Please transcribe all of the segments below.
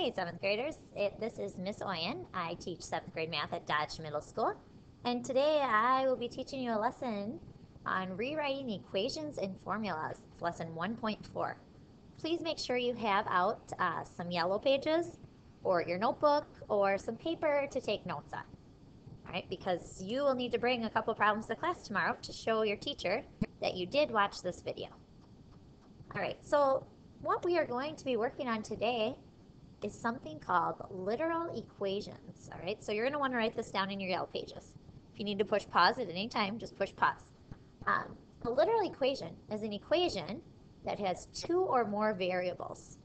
Hey, 7th graders. This is Miss Oyen. I teach 7th grade math at Dodge Middle School. And today I will be teaching you a lesson on rewriting equations and formulas. It's lesson 1.4. Please make sure you have out some yellow pages or your notebook or some paper to take notes on. All right, because you will need to bring a couple problems to class tomorrow to show your teacher that you did watch this video. All right, so what we are going to be working on today is something called literal equations. All right, so you're going to want to write this down in your yellow pages. If you need to push pause at any time, just push pause. A literal equation is an equation that has two or more variables.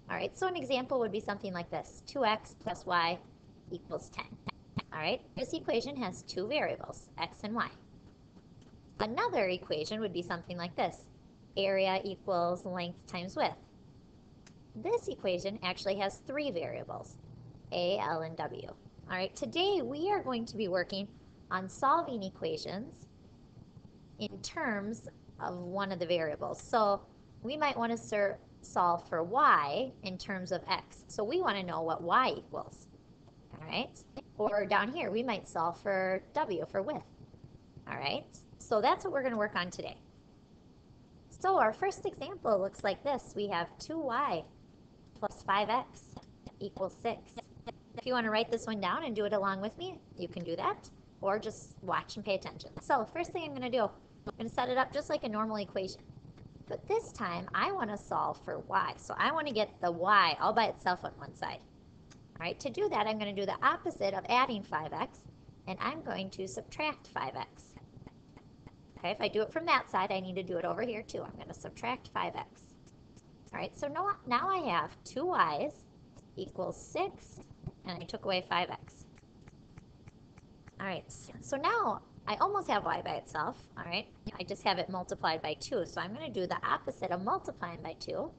All right, so an example would be something like this: 2x plus y equals 10. All right, this equation has two variables, x and y. Another equation would be something like this: area equals length times width. This equation actually has three variables, a, l, and w. All right, today we are going to be working on solving equations in terms of one of the variables. So we might want to solve for y in terms of x. So we want to know what y equals. All right, or down here we might solve for w, for width. All right, so that's what we're going to work on today. So our first example looks like this. We have 2y plus 5x equals 6. If you want to write this one down and do it along with me, you can do that, or just watch and pay attention. So first thing I'm going to do, I'm going to set it up just like a normal equation. But this time, I want to solve for y. So I want to get the y all by itself on one side. All right, to do that, I'm going to do the opposite of adding 5x, and I'm going to subtract 5x. Okay, if I do it from that side, I need to do it over here too. I'm going to subtract 5x. All right, so now I have 2y's equals 6, and I took away 5x. All right, so now I almost have y by itself. All right, I just have it multiplied by 2, so I'm going to do the opposite of multiplying by 2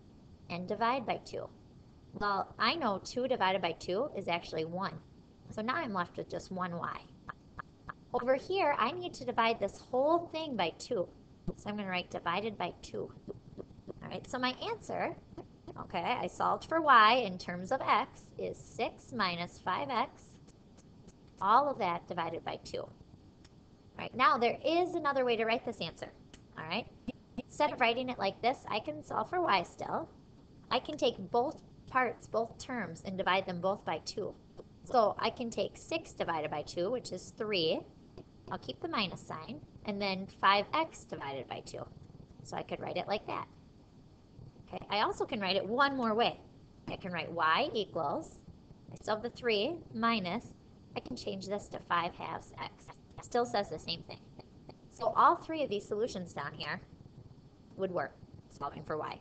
and divide by 2. Well, I know 2 divided by 2 is actually 1, so now I'm left with just 1y. Over here, I need to divide this whole thing by 2, so I'm going to write divided by 2. All right, so my answer, okay, I solved for y in terms of x, is 6 minus 5x, all of that divided by 2. All right, now there is another way to write this answer. All right, instead of writing it like this, I can solve for y still. I can take both parts, both terms, and divide them both by 2. So I can take 6 divided by 2, which is 3. I'll keep the minus sign, and then 5x divided by 2. So I could write it like that. Okay, I also can write it one more way. I can write y equals, I still have the 3, minus, I can change this to 5 halves x. It still says the same thing. So all three of these solutions down here would work, solving for y.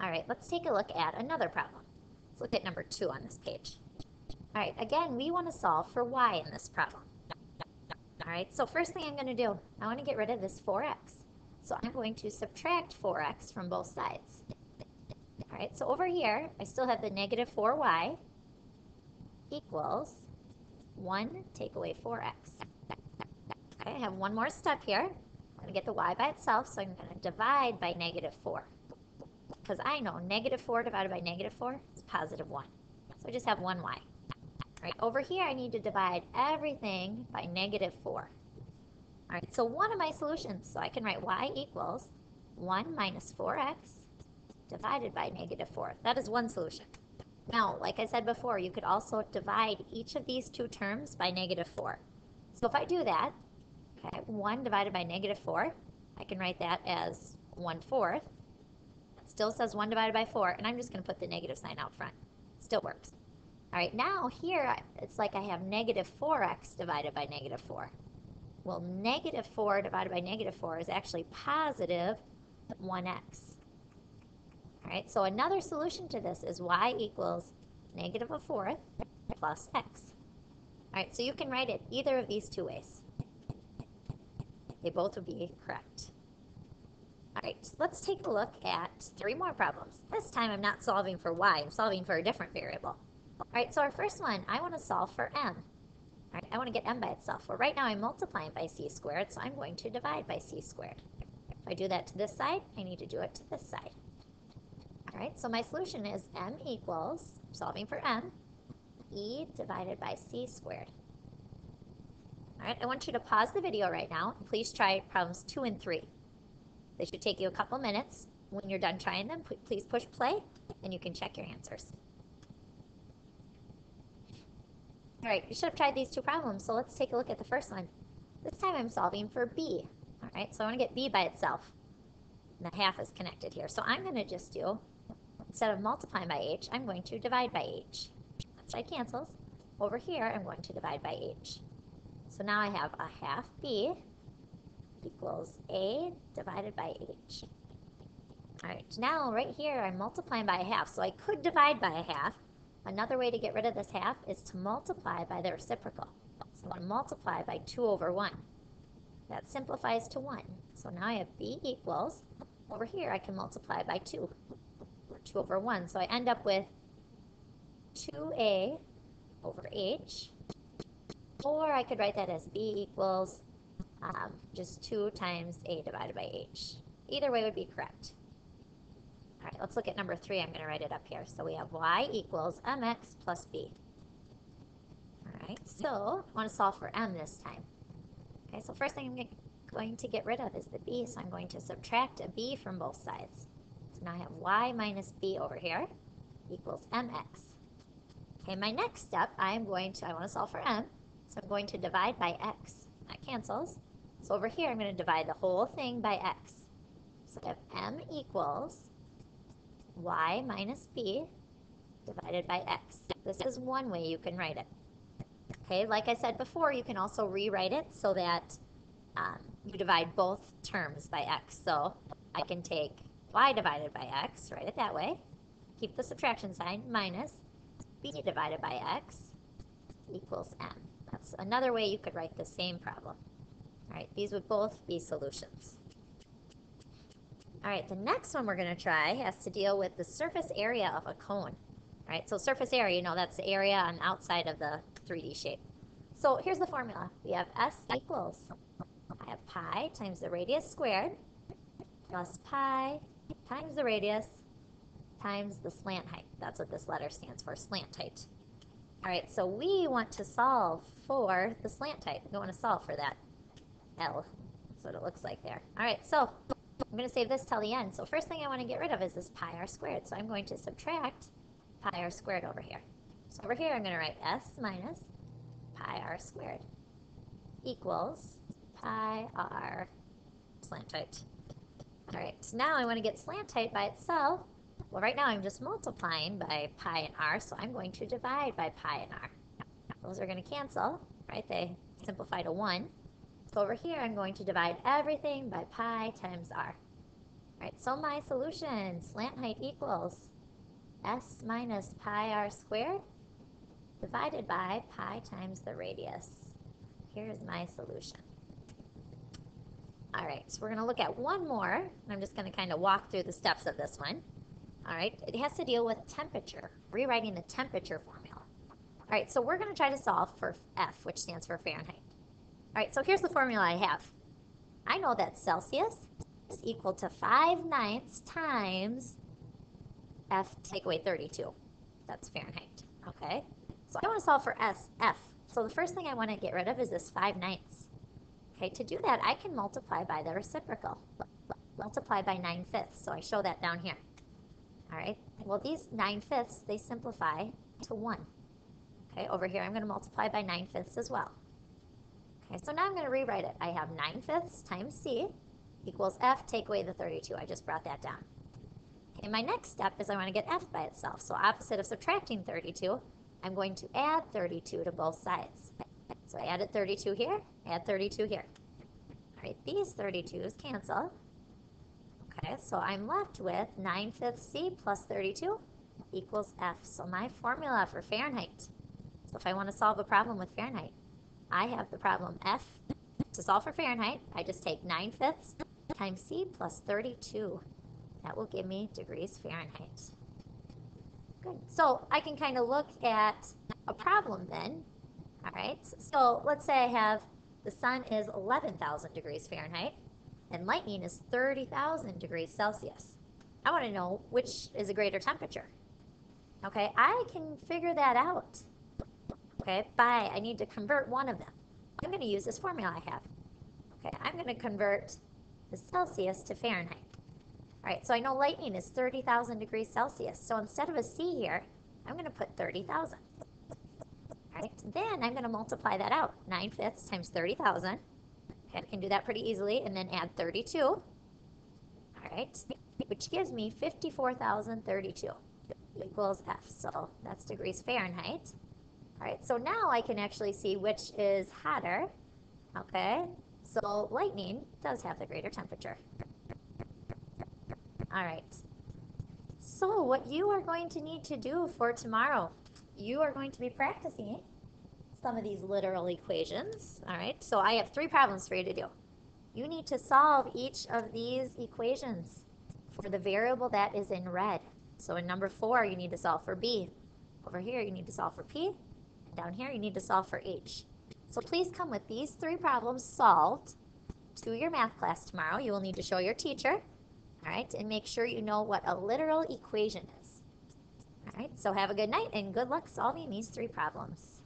All right, let's take a look at another problem. Let's look at number 2 on this page. All right, again, we want to solve for y in this problem. All right, so first thing I'm going to do, I want to get rid of this 4x. So I'm going to subtract 4x from both sides. All right, so over here, I still have the negative 4y equals 1 take away 4x. Okay, I have one more step here. I'm going to get the y by itself, so I'm going to divide by negative 4. Because I know negative 4 divided by negative 4 is positive 1. So I just have one y. All right, over here, I need to divide everything by negative 4. All right, so one of my solutions, so I can write y equals 1 minus 4x divided by negative 4. That is one solution. Now, like I said before, you could also divide each of these two terms by negative 4. So if I do that, okay, 1 divided by negative 4, I can write that as 1/4. It still says 1 divided by 4, and I'm just going to put the negative sign out front. Still works. All right, now here, it's like I have negative 4x divided by negative 4. Well, negative 4 divided by negative 4 is actually positive 1x. All right, so another solution to this is y equals negative 1/4 plus x. All right, so you can write it either of these two ways. They both would be correct. All right, let's take a look at 3 more problems. This time I'm not solving for y, I'm solving for a different variable. All right, so our first one, I want to solve for m. All right, I want to get m by itself. Well, right now I'm multiplying by c squared, so I'm going to divide by c squared. If I do that to this side, I need to do it to this side. All right, so my solution is m equals solving for m, e divided by c squared. All right, I want you to pause the video right now and please try problems 2 and 3. They should take you a couple minutes. When you're done trying them, please push play and you can check your answers. All right, you should have tried these two problems, so let's take a look at the first one. This time I'm solving for b. All right, so I want to get b by itself. And the half is connected here. So I'm going to just do, instead of multiplying by h, I'm going to divide by h. That side cancels. Over here, I'm going to divide by h. So now I have a half b equals a divided by h. All right, now right here, I'm multiplying by a half. So I could divide by a half. Another way to get rid of this half is to multiply by the reciprocal. So I'm going to multiply by 2 over 1. That simplifies to 1. So now I have b equals, over here I can multiply by 2, or 2 over 1. So I end up with 2a over h, or I could write that as b equals just 2 times a divided by h. Either way would be correct. All right, let's look at number 3. I'm going to write it up here. So we have y equals mx plus b. All right, so I want to solve for m this time. Okay, so first thing I'm going to get rid of is the b, so I'm going to subtract a b from both sides. So now I have y minus b over here equals mx. Okay, my next step, I want to solve for m, so I'm going to divide by x. That cancels. So over here, I'm going to divide the whole thing by x. So I have m equals y minus b divided by x. This is one way you can write it. Okay, like I said before, you can also rewrite it so that you divide both terms by x. So I can take y divided by x, write it that way, keep the subtraction sign, minus b divided by x equals m. That's another way you could write the same problem. All right, these would both be solutions. All right, the next one we're going to try has to deal with the surface area of a cone. All right, so surface area, that's the area on the outside of the 3D shape. So here's the formula. We have s equals, I have pi times the radius squared plus pi times the radius times the slant height. That's what this letter stands for, slant height. All right, so we want to solve for the slant height. We don't want to solve for that L. That's what it looks like there. All right, so I'm going to save this till the end. So first thing I want to get rid of is this pi r squared. So I'm going to subtract pi r squared over here. So over here I'm going to write s minus pi r squared equals pi r slant height. All right, so now I want to get slant height by itself. Well, right now I'm just multiplying by pi and r, so I'm going to divide by pi and r. Those are going to cancel, right? They simplify to 1. So over here I'm going to divide everything by pi times r. All right, so my solution, slant height equals s minus pi r squared divided by pi times the radius. Here's my solution. All right, so we're going to look at one more. I'm just going to kind of walk through the steps of this one. All right, it has to deal with temperature, rewriting the temperature formula. All right, so we're going to try to solve for F, which stands for Fahrenheit. All right, so here's the formula I have. I know that Celsius is equal to 5/9 times F take away 32. That's Fahrenheit, okay? So I want to solve for F. So the first thing I want to get rid of is this 5/9. Okay, to do that, I can multiply by the reciprocal. Multiply by 9/5, so I show that down here. All right, well, these 9/5, they simplify to 1. Okay, over here, I'm going to multiply by 9/5 as well. Okay, so now I'm going to rewrite it. I have 9/5 times c equals f, take away the 32. I just brought that down. Okay, my next step is I want to get f by itself. So opposite of subtracting 32, I'm going to add 32 to both sides. So I added 32 here, add 32 here. All right, these 32s cancel. Okay, so I'm left with 9/5 c plus 32 equals f. So my formula for Fahrenheit. So if I want to solve a problem with Fahrenheit, I have the problem f. To solve for Fahrenheit, I just take 9/5 times c plus 32. That will give me degrees Fahrenheit. Good. So I can kind of look at a problem then. All right, so let's say I have the sun is 11,000 degrees Fahrenheit and lightning is 30,000 degrees Celsius. I want to know which is a greater temperature. Okay, I can figure that out. Okay, I need to convert one of them. I'm going to use this formula I have. Okay, I'm going to convert the Celsius to Fahrenheit. All right, so I know lightning is 30,000 degrees Celsius. So instead of a C here, I'm going to put 30,000. All right, then I'm going to multiply that out. 9/5 times 30,000. Okay, I can do that pretty easily, and then add 32. All right, which gives me 54,032 equals F. So that's degrees Fahrenheit. All right, so now I can actually see which is hotter. Okay, so lightning does have the greater temperature. All right, so what you are going to need to do for tomorrow, you are going to be practicing some of these literal equations. All right, so I have 3 problems for you to do. You need to solve each of these equations for the variable that is in red. So in number 4, you need to solve for B. Over here, you need to solve for P. And down here, you need to solve for H. So please come with these 3 problems solved to your math class tomorrow. You will need to show your teacher, all right, and make sure you know what a literal equation is. All right, so have a good night and good luck solving these 3 problems.